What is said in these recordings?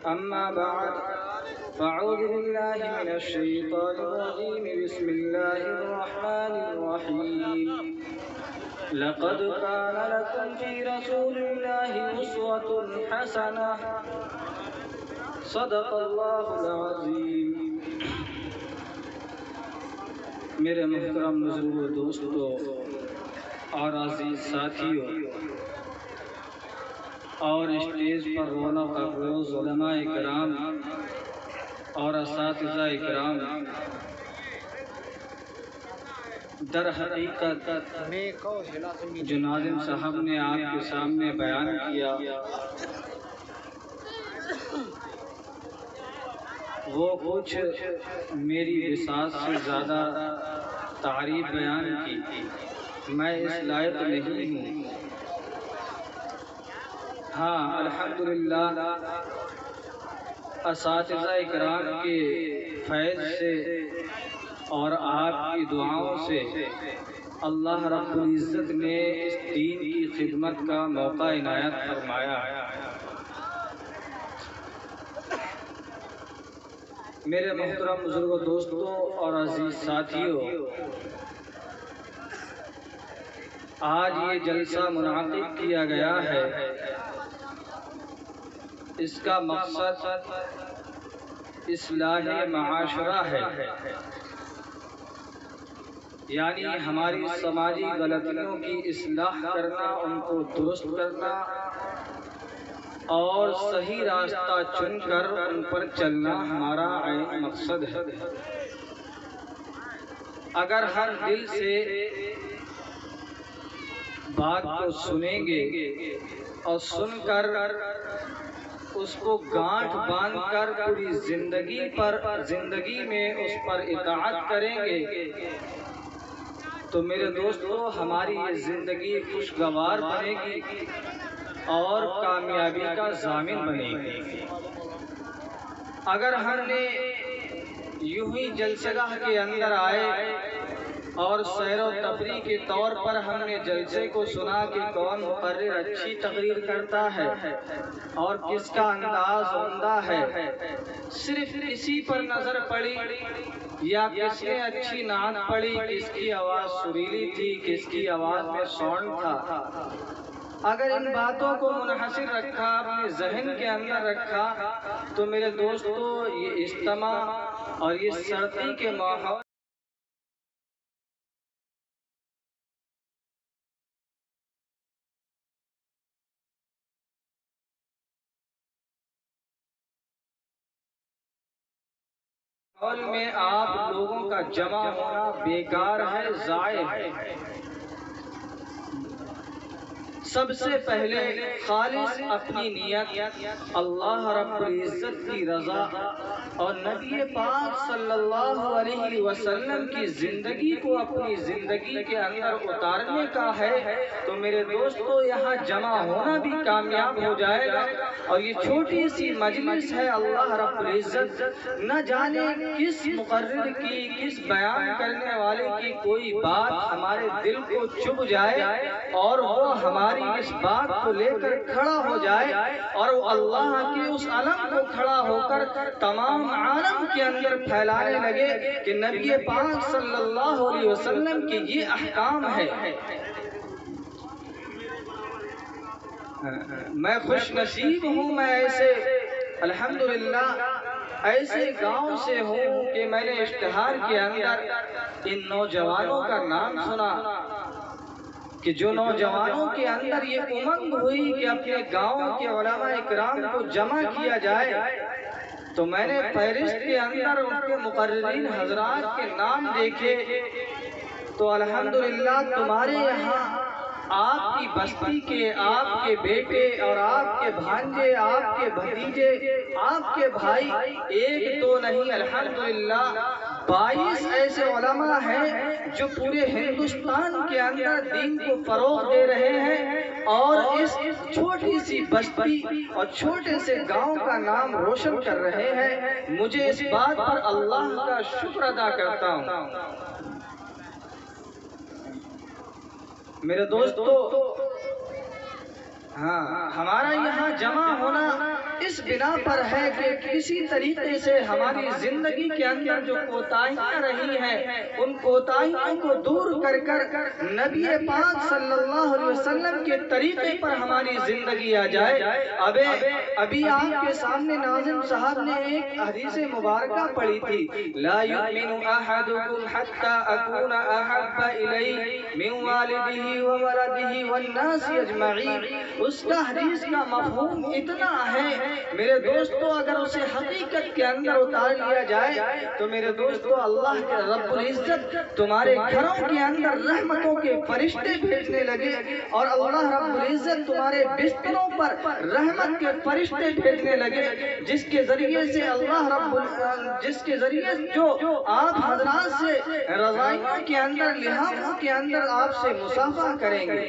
أما بعد فأعوذ بالله من الشيطان الرجيم بسم الله الرحمن الرحيم لقد كان لكم في رسول الله أسوة حسنة صدق الله العظيم. میرے محترم بزرگوں، دوستوں اور عزیز ساتھیوں اور اسٹیج پر رونق افروز علماء کرام اور اساتذہ کرام، در حقیقت جو ناظم صاحب نے آپ کے سامنے بیان کیا وہ کچھ میری بساط سے زیادہ تعریف بیان کی. میں اس لائق نہیں ہوں. ہاں الحمدللہ اساتذہ اکرام کے فیض سے اور آپ کی دعاؤں سے اللہ رب العزت نے اس دین کی خدمت کا موقع عنایت فرمایا. میرے محترم بزرگوں، دوستوں اور عزیز ساتھیوں، آج یہ جلسہ منعقد کیا گیا ہے. اس کا مقصد اصلاح معاشرہ ہے، یعنی ہماری سماجی غلطیوں کی اصلاح کرنا، ان کو درست کرنا اور صحیح راستہ چن کر ان پر چلنا ہمارا عین مقصد ہے. اگر ہر دل سے بات کو سنیں گے اور سن کر اس کو گانٹھ باندھ کر پوری زندگی میں اس پر اطاعت کریں گے تو میرے دوستو ہماری یہ زندگی خوشگوار بنے گی اور کامیابی کا ضامن بنے گی. اگر ہم نے یوں ہی جلسہ گاہ کے اندر آئے اور سیر و تفریح کے طور پر ہم نے جلسے کو سنا کہ کون مقرر اچھی تقریر کرتا ہے اور کس کا انداز عمدہ ہے، صرف اسی پر نظر پڑی یا کس نے اچھی نعت پڑھی، کس کی آواز سریلی تھی، کس کی آواز میں ساؤنڈ تھا، اگر ان باتوں کو منحصر رکھا، اپنے ذہن کے اندر رکھا تو میرے دوستو یہ اجتماع اور یہ سردی کے ماحول میں آپ لوگوں کا جمع ہونا بیکار ہے، ضائع ہے. سب سے پہلے خالص اپنی نیت اللہ رب العزت کی رضا اور نبی پاک صلی اللہ علیہ وسلم کی زندگی کو اپنی زندگی کے اندر اتارنے کا ہے تو میرے دوستو یہاں جمع ہونا بھی کامیاب ہو جائے گا. اور یہ چھوٹی سی مجلس ہے، اللہ رب العزت نہ جانے کس مقرر کی، کس بیان کرنے والے کی کوئی بات ہمارے دل کو چبھ جائے اور وہ ہماری اس بات کو لے کر کھڑا ہو جائے اور وہ اللہ کے اس علم کو کھڑا ہو کر تمام عالم کے اندر پھیلانے لگے کہ نبی پاک صلی اللہ علیہ وسلم کی یہ احکام ہے. میں خوش نصیب ہوں، میں ایسے الحمدللہ ایسے گاؤں سے ہوں کہ میں نے اشتہار کے اندر ان نوجوانوں کا نام سنا کہ جو نوجوانوں کے اندر یہ امنگ ہوئی کہ اپنے گاؤں کے علماء اکرام کو جمع کیا جائے تو میں نے فہرست کے اندر ان کے مقررین حضرات کے نام دیکھے تو الحمدللہ تمہارے یہاں آپ کی بستی کے، آپ کے بیٹے اور آپ کے بھانجے، آپ کے بھتیجے، آپ کے بھائی ایک دو نہیں الحمدللہ 22 ایسے علماء ہیں جو پورے ہندوستان کے اندر دین کو فروغ دے رہے ہیں اور اس چھوٹی سی بستی اور چھوٹے سے گاؤں کا نام روشن کر رہے ہیں. مجھے اس بات پر اللہ کا شکر ادا کرتا ہوں. میرے دوستو ہاں ہمارا یہاں جمع ہونا اس بنا پر ہے کہ کسی طریقے سے ہماری زندگی کے اندر جو کوتاہیاں رہی ہیں ان کوتاہیوں کو دور کر نبی پاک صلی اللہ علیہ وسلم کے طریقے پر ہماری زندگی آ جائے۔ ابھی آپ کے سامنے ناظم صاحب نے ایک حدیث مبارکہ پڑھی تھی، لا یؤمن احدکم حتی اکون احب الیہ من والدہ وولدہ والناس اجمعین۔ اس کا حدیث کا مفہوم اتنا ہے میرے دوستو، اگر اسے حقیقت کے اندر اتار لیا جائے تو میرے دوستو اللہ کے رب العزت تمہارے گھروں کے اندر رحمتوں کے فرشتے بھیجنے لگے، اور اللہ رب العزت تمہارے بستروں پر رحمت کے فرشتے بھیجنے لگے، جس کے ذریعے سے جس کے ذریعے جو آپ حضرات سے رضائیوں کے اندر لحاظوں کے اندر آپ سے مصافحہ کریں گے۔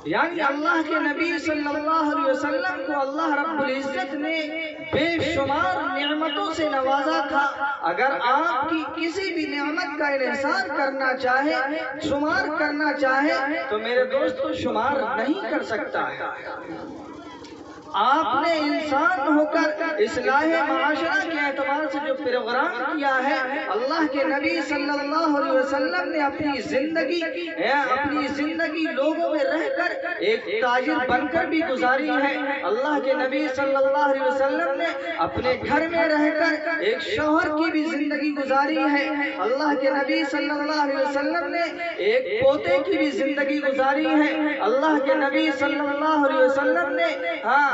یعنی اللہ کے نبی صلی اللہ علیہ وسلم کو اللہ رب العزت نے بے شمار نعمتوں سے نوازا تھا۔ اگر آپ کی کسی بھی نعمت کا انحصار کرنا چاہے، شمار کرنا چاہے تو میرے دوستو شمار نہیں کر سکتا ہے۔ آپ نے انسان ہو کر اصلاح معاشرہ کے اعتبار سے جو پروگرام کیا ہے، اللہ کے نبی صلی اللہ علیہ وسلم نے اپنی زندگی لوگوں میں رہ کر ایک تاجر بن کر بھی گزاری ہے۔ اللہ کے نبی صلی اللہ علیہ وسلم نے اپنے گھر میں رہ کر ایک شوہر کی بھی زندگی گزاری ہے۔ اللہ کے نبی صلی اللہ علیہ وسلم نے ایک پوتے کی بھی زندگی گزاری ہے۔ اللہ کے نبی صلی اللہ علیہ وسلم نے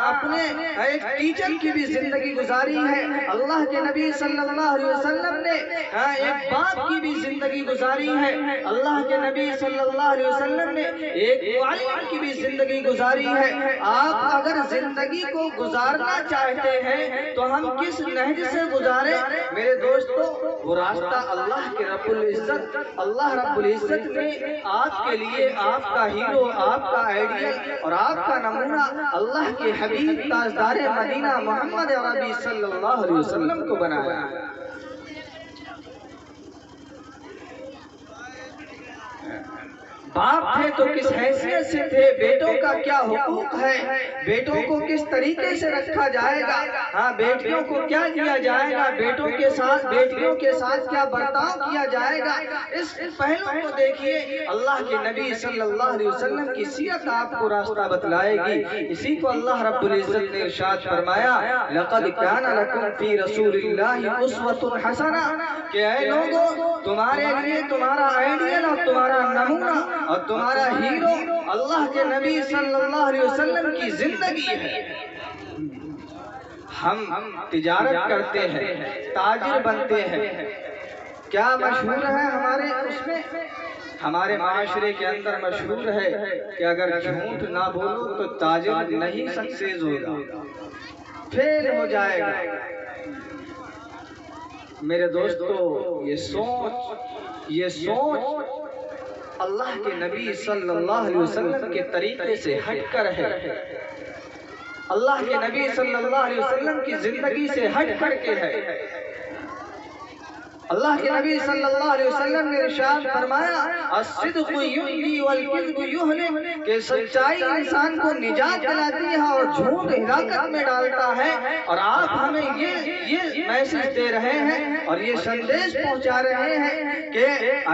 اپنے ایک ٹیچر کی بھی زندگی گزاری ہے۔ اللہ کے نبی صلی اللہ علیہ وسلم نے ایک باپ کی بھی زندگی گزاری ہے۔ اللہ کے نبی صلی اللہ علیہ وسلم نے ایک معلم کی بھی زندگی گزاری ہے۔ آپ اگر زندگی کو گزارنا چاہتے ہیں تو ہم کس نہج سے گزارے میرے دوستو؟ وہ راستہ اللہ کے رب العزت، اللہ رب العزت نے آپ کے لیے آپ کا ہیرو، آپ کا آئیڈیل اور آپ کا نمونہ اللہ کے حبیب تاجدار مدینہ محمد عربی صلی اللہ علیہ وسلم کو بنایا۔ باپ تھے تو کس حیثیت سے تھے، بیٹوں کا کیا حقوق ہے، بیٹوں کو کس طریقے سے رکھا جائے گا، بیٹیوں کو کیا دیا جائے گا، بیٹوں کے ساتھ بیٹیوں کے ساتھ کیا برتاؤ کیا جائے گا، اس پہلو کو دیکھیے۔ اللہ کے نبی صلی اللہ علیہ وسلم کی سیرت آپ کو راستہ بتلائے گی۔ اسی کو اللہ رب العزت نے ارشاد فرمایا، لَقَدْ كَانَ لَكُمْ فِي رَسُولِ اللَّهِ أُسْوَةٌ حَسَنَةٌ، کہ اے لوگوں تمہارے لیے تمہارا آئیڈیل اور تمہارا نمونہ اور تمہارا ہیرو اللہ کے نبی صلی اللہ علیہ وسلم کی زندگی ہے۔ ہم تجارت کرتے ہیں، تاجر بنتے ہیں، کیا مشہور ہے ہمارے اس میں، ہمارے معاشرے کے اندر مشہور ہے کہ اگر جھوٹ نہ بولو تو تاجر نہیں سکسیز ہوگا، فیل ہو جائے گا۔ میرے دوستو یہ سوچ اللہ کے نبی صلی اللہ علیہ وسلم کے طریقے سے ہٹ کر ہے، اللہ کے نبی صلی اللہ علیہ وسلم کی زندگی سے ہٹ کر کے ہے۔ اللہ کے نبی صلی اللہ علیہ وسلم نے ارشاد فرمایا، الصدق یحیی والکذب یہلک، کہ سچائی انسان کو نجات دلاتی ہے اور جھوٹ ہلاکت میں ڈالتا ہے۔ اور آپ ہمیں یہ میسج دے رہے ہیں اور یہ سندیش پہنچا رہے ہیں کہ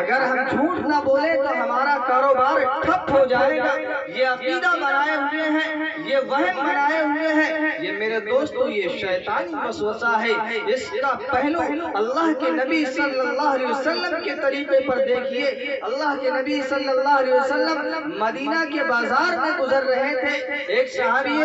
اگر ہم جھوٹ نہ بولے تو ہمارا کاروبار ٹھپ ہو جائے گا۔ یہ عقیدہ بنائے ہوئے ہیں، یہ وہم بنائے ہوئے ہیں، یہ میرے دوستو یہ شیطانی وسوسہ ہے۔ اس کا پہلو اللہ کے نبی صلی اللہ علیہ وسلم کے طریقے پر دیکھیے۔ اللہ کے نبی صلی اللہ علیہ وسلم مدینہ کے بازار میں گزر رہے تھے، ایک صحابی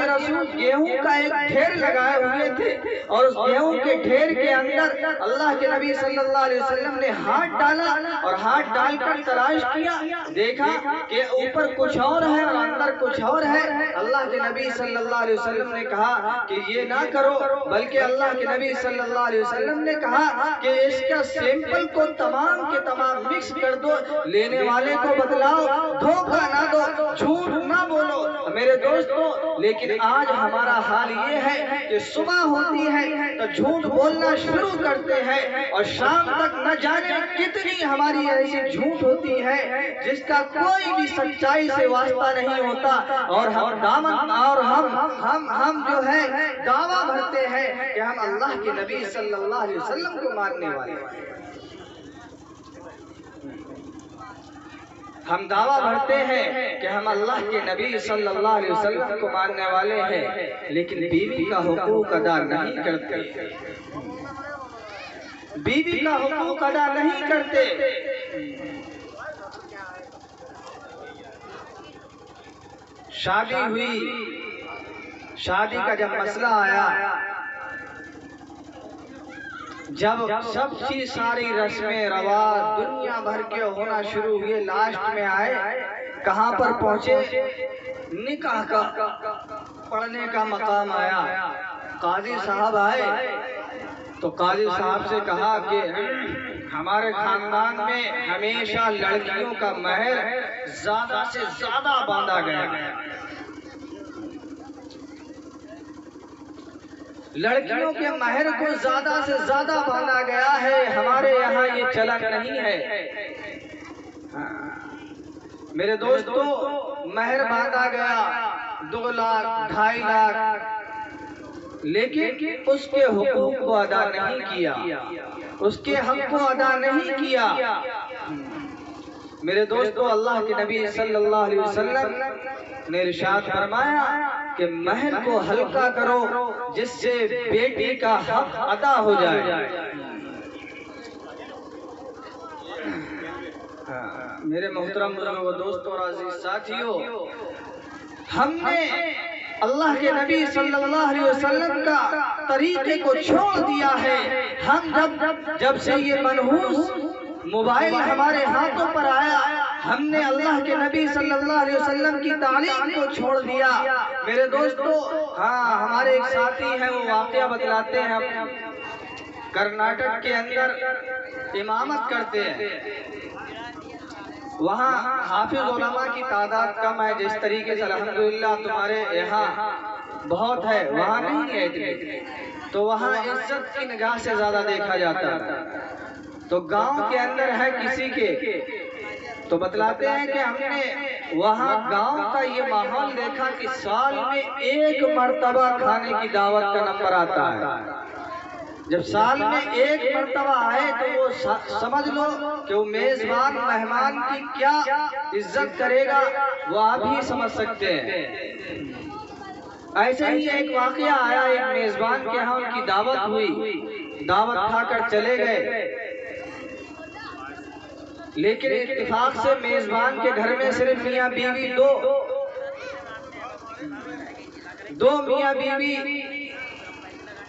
رسول گیہوں کا ایک ڈھیر لگائے ہوئے تھے، اور اس گیہوں کے ڈھیر کے اندر اللہ کے نبی صلی اللہ علیہ وسلم نے ہاتھ ڈالا اور ہاتھ ڈال کر تلاش کیا، دیکھا کہ اوپر کچھ اور ہے اور اندر کچھ اور ہے۔ اللہ کے نبی صلی اللہ علیہ وسلم نے کہا کہ یہ نہ کرو، بلکہ اللہ کے نبی صلی اللہ علیہ وسلم نے کہا کہ اس کا سیمپل کو تمام کے تمام مکس کر دو، لینے والے کو بتلاؤ، دھوکہ نہ دو، جھوٹ نہ بولو۔ میرے دوستو لیکن آج ہمارا حال یہ ہے کہ صبح ہوتی ہے تو جھوٹ بولنا شروع کرتے ہیں، اور شام تک نہ جانے کتنی ہماری ایسی جھوٹ ہوتی ہے جس کا کوئی بھی سچائی سے واسطہ نہیں ہوتا، اور ہم جو ہے دعویٰ بھرتے ہیں کہ ہم اللہ کے نبی صلی اللہ علیہ وسلم کو ماننے والے ہیں۔ ہم دعویٰ بھرتے ہیں کہ ہم اللہ کے نبی صلی اللہ علیہ وسلم کو ماننے والے ہیں، لیکن بیوی کا حقوق ادا نہیں کرتے، بیوی کا حقوق ادا نہیں کرتے۔ شادی ہوئی، شادی کا جب مسئلہ آیا، جب سب چیز ساری رسمیں رواج دنیا بھر کے ہونا شروع ہوئے، لاسٹ میں آئے کہاں پر پہنچے؟ نکاح کا پڑھنے کا مقام آیا۔ قاضی صاحب آئے تو قاضی صاحب سے کہا کہ ہمارے خاندان میں ہمیشہ لڑکیوں کا مہر زیادہ سے زیادہ باندھا گیا، لڑکیوں کے مہر کو زیادہ سے زیادہ باندھا گیا ہے، ہمارے یہاں یہ چلن نہیں ہے۔ میرے دوستو، مہر باندھا گیا 2 لاکھ 2.5 لاکھ، لیکن اس کے حقوق کو ادا نہیں کیا، اس کے حق کو ادا نہیں کیا۔ میرے دوستو، اللہ کے نبی صلی اللہ علیہ وسلم نے ارشاد فرمایا کہ مہر کو ہلکا کرو جس سے بیٹی کا حق ادا ہو جائے۔ میرے محترم بزرگوں، دوستوں اور عزیز ساتھیوں، ہم نے اللہ کے نبی صلی اللہ علیہ وسلم کا طریقے کو چھوڑ دیا ہے۔ ہم جب سے یہ منحوس موبائل ہمارے ہاتھوں پر آیا، ہم نے اللہ کے نبی صلی اللہ علیہ وسلم کی تعلیم کو چھوڑ دیا۔ میرے دوستو، ہمارے ایک ساتھی ہیں، وہ واقعہ بتلاتے ہیں، کرناٹک کے اندر امامت کرتے ہیں، وہاں حافظ علماء کی تعداد کم ہے، جس طریقے سے الحمدللہ تمہارے یہاں بہت ہے، وہاں نہیں ہے اتنے، تو وہاں عزت کی نگاہ سے زیادہ دیکھا جاتا ہے۔ تو گاؤں کے اندر ہے کسی کے، تو بتلاتے ہیں کہ ہم نے وہاں گاؤں کا یہ ماحول دیکھا کہ سال میں 1 مرتبہ کھانے کی دعوت کا نمبر آتا ہے۔ جب سال میں 1 مرتبہ آئے تو وہ سمجھ لو کہ وہ میزبان مہمان کی کیا عزت کرے گا، وہ آپ ہی سمجھ سکتے ہیں۔ ایسے ہی ایک واقعہ آیا، ایک میزبان کے ہاں ان کی دعوت ہوئی، دعوت کھا کر چلے گئے، لیکن اتفاق سے میزبان کے گھر میں صرف میاں بیوی دو میاں بیوی،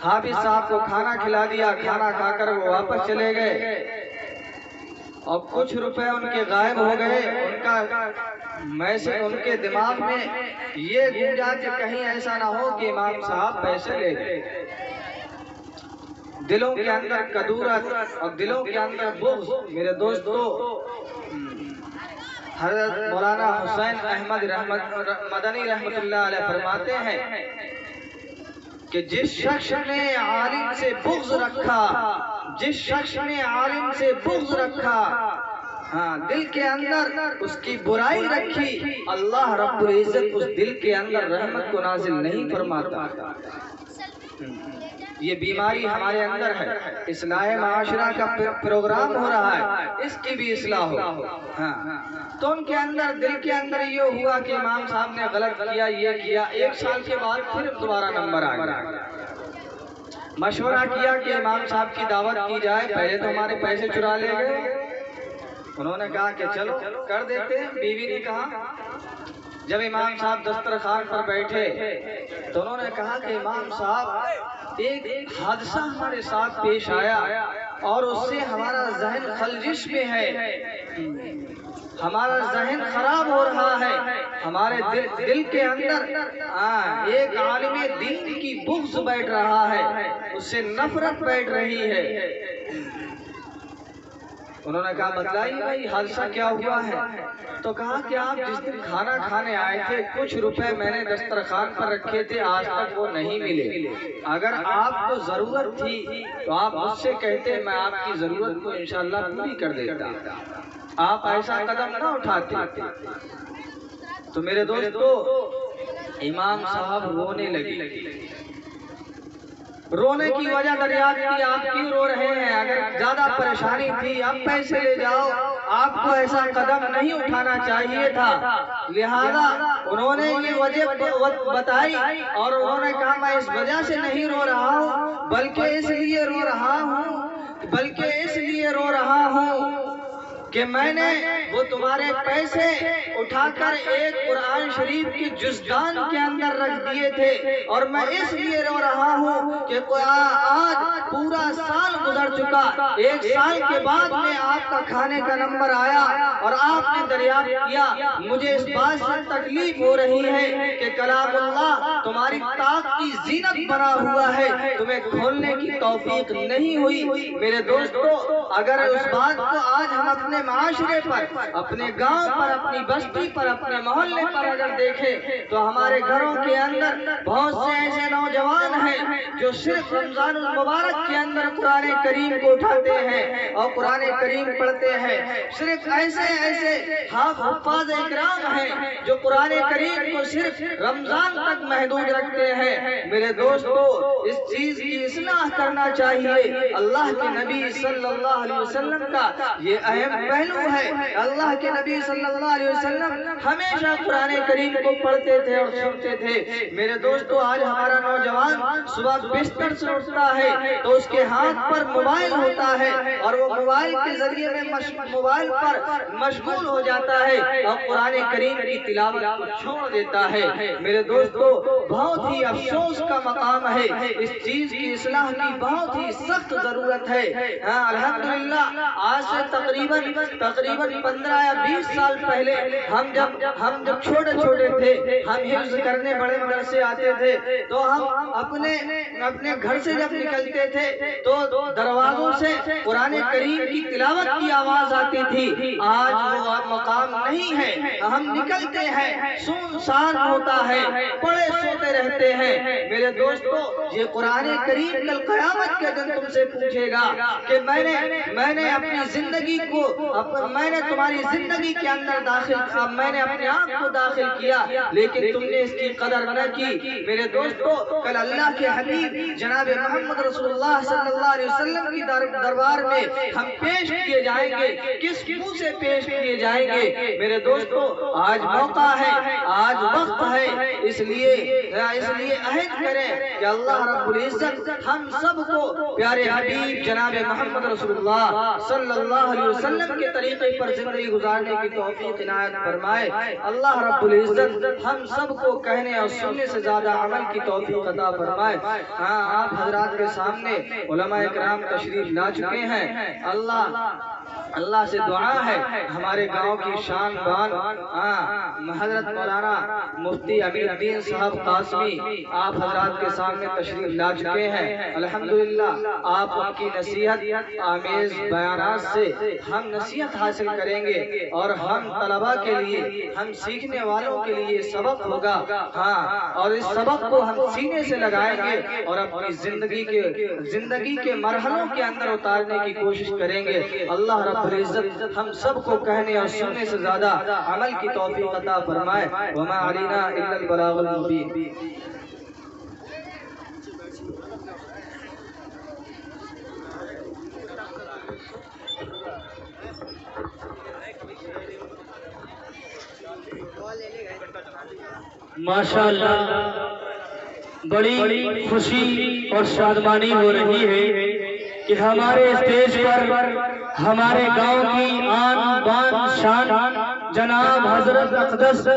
حافظ صاحب کو کھانا کھلا دیا، کھانا کھا کر وہ واپس چلے گئے، اور کچھ روپے ان کے غائب ہو گئے۔ ان کے دماغ میں یہ گونجا کہ کہیں ایسا نہ ہو کہ امام صاحب پیسے لے گئے۔ دلوں کے اندر کدورت اور دلوں کے اندر بغض۔ میرے دوستو، حضرت مولانا حسین احمد مدنی رحمت اللہ علیہ فرماتے ہیں کہ جس شخص نے عالم سے بغض رکھا، جس شخص نے عالم سے بغض رکھا، دل کے اندر اس کی برائی رکھی، اللہ رب العزت اس دل کے اندر رحمت کو نازل نہیں فرماتا۔ یہ بیماری ہمارے اندر ہے۔ اصلاح معاشرہ کا پروگرام ہو رہا ہے، اس کی بھی اصلاح ہو۔ تو ان کے اندر دل کے اندر یہ ہوا کہ امام صاحب نے غلط کیا، یہ کیا۔ 1 سال کے بعد پھر دوبارہ نمبر آ گیا۔ مشورہ کیا کہ امام صاحب کی دعوت کی جائے، پہلے تو ہمارے پیسے چرا لے گئے۔ انہوں نے کہا کہ چلو کر دیتے ہیں۔ بیوی نے کہا، جب امام صاحب دسترخوان پر بیٹھے تو انہوں نے کہا کہ امام صاحب، ایک حادثہ ہمارے ساتھ پیش آیا اور اس سے ہمارا ذہن خلجش میں ہے، ہمارا ذہن خراب ہو رہا ہے، ہمارے دل کے اندر ایک عالم دین کی بغض بیٹھ رہا ہے، اس سے نفرت بیٹھ رہی ہے۔ انہوں نے کہا بتلائیے بھائی حادثہ کیا ہوا ہے؟ تو کہا کہ آپ جس دن کھانا کھانے آئے تھے کچھ روپے میں نے دسترخوان پر رکھے تھے، آج تک وہ نہیں ملے۔ اگر آپ کو ضرورت تھی تو آپ مجھ سے کہتے، میں آپ کی ضرورت کو انشاءاللہ پوری کر دیتا۔ آپ ایسا قدم نہ اٹھاتے۔ تو میرے دوستو امام صاحب رونے لگے۔ رونے کی وجہ دریافت کی، آپ کیوں رو رہے ہیں؟ اگر زیادہ پریشانی تھی اب پیسے لے جاؤ، آپ کو ایسا قدم نہیں اٹھانا چاہیے تھا۔ لہذا انہوں نے یہ وجہ بتائی اور انہوں نے کہا میں اس وجہ سے نہیں رو رہا ہوں بلکہ اس لیے رو رہا ہوں کہ میں نے وہ تمہارے پیسے اٹھا کر ایک قرآن شریف کی جزدان کے اندر رکھ دیے تھے، اور میں اس لیے رو رہا ہوں کہ آج پورا سال گزر چکا، ایک سال کے بعد میں آپ کا کھانے کا نمبر آیا اور آپ نے دریافت کیا۔ مجھے اس بات سے تکلیف ہو رہی ہے کہ کلام اللہ تمہاری طاق کی زینت بنا ہوا ہے، تمہیں کھولنے کی توفیق نہیں ہوئی۔ میرے دوستو اگر اس بات کو آج ہم اپنے معاشرے پر، اپنے گاؤں پر، اپنی بستی پر، اپنے محلے پر اگر دیکھیں تو ہمارے گھروں کے اندر بہت سے ایسے نوجوان ہیں جو صرف رمضان المبارک کے اندر قرآن کریم کو اٹھاتے ہیں اور قرآن کریم پڑھتے ہیں۔ صرف ایسے حفاظ اکرام ہیں جو قرآن کریم کو صرف رمضان تک محدود رکھتے ہیں۔ میرے دوستو اس چیز کی اصلاح کرنا چاہیے۔ اللہ کے نبی صلی اللہ علیہ وسلم کا یہ اہم پہلو ہے۔ اللہ کے نبی صلی اللہ علیہ وسلم ہمیشہ قرآن کریم کو پڑھتے تھے اور سنتے تھے۔ میرے دوستو آج ہمارا نوجوان صبح بستر سے اٹھتا ہے تو اس کے ہاتھ پر موبائل ہوتا ہے اور وہ موبائل کے ذریعے میں موبائل پر مشغول ہو جاتا ہے اور قرآن کریم کی تلاوت کو چھوڑ دیتا ہے۔ میرے دوستو بہت ہی افسوس کا مقام ہے، اس چیز کی اصلاح کی بہت ہی سخت ضرورت ہے۔ الحمدللہ آج سے تقریباً 15 یا 20 سال پہلے ہم جب چھوٹے تھے، ہم حفظ کرنے بڑے مدرسے آتے تھے تو ہم اپنے گھر سے جب نکلتے تھے تو دروازوں سے قرآن کریم کی تلاوت کی آواز آتی تھی۔ آج وہ مقام نہیں ہے، ہم نکلتے ہیں سنسان ہوتا ہے، پڑے سوتے رہتے ہیں۔ میرے دوستو یہ قرآن کریم کل قیامت کے دن تم سے پوچھے گا کہ میں نے اپنی زندگی کو، میں نے تمہاری زندگی کے اندر داخل کیا، میں نے اپنے آپ کو داخل کیا لیکن تم نے اس کی قدر نہ کی۔ میرے دوستو کل اللہ کے حبیب جناب محمد رسول اللہ صلی اللہ علیہ وسلم کی دربار میں ہم پیش کیے جائیں گے، کس منہ سے پیش کیے جائیں گے؟ میرے دوستو آج موقع ہے، آج وقت ہے، اس لیے عہد کریں کہ اللہ رب العزت ہم سب کو پیارے حبیب جناب محمد رسول اللہ صلی اللہ علیہ وسلم کے طریقے پر زندگی گزارنے کی توفیق عنایت فرمائے۔ اللہ رب العزت ہم سب کو کہنے اور سننے سے زیادہ عمل کی توفیق عطا فرمائے۔ آپ حضرات کے سامنے علماء اکرام تشریف لا چکے ہیں۔ اللہ سے دعا ہے ہمارے گاؤں کی شان بان حضرت مولانا مفتی امین الدین صاحب قاسمی آپ حضرات کے سامنے تشریف لا چکے ہیں۔ الحمدللہ آپ کی نصیحت آمیز بیانات سے ہم نصیحت حاصل کریں گے اور ہم طلباء کے لیے، ہم سیکھنے والوں کے لیے سبق ہوگا، اور اس سبق کو ہم سینے سے لگائیں گے اور اپنی زندگی کے مرحلوں کے اندر اتارنے کی کوشش کریں گے۔ اللہ رب العزت ہم سب کو کہنے اور سننے سے زیادہ عمل کی توفیق عطا فرمائے۔ وما علینا الا البلاغ المبین۔ ماشاءاللہ بڑی خوشی اور شادمانی ہو رہی ہے کہ ہمارے اسٹیج پر ہمارے گاؤں کی آن بان شان جناب حضرت اقدس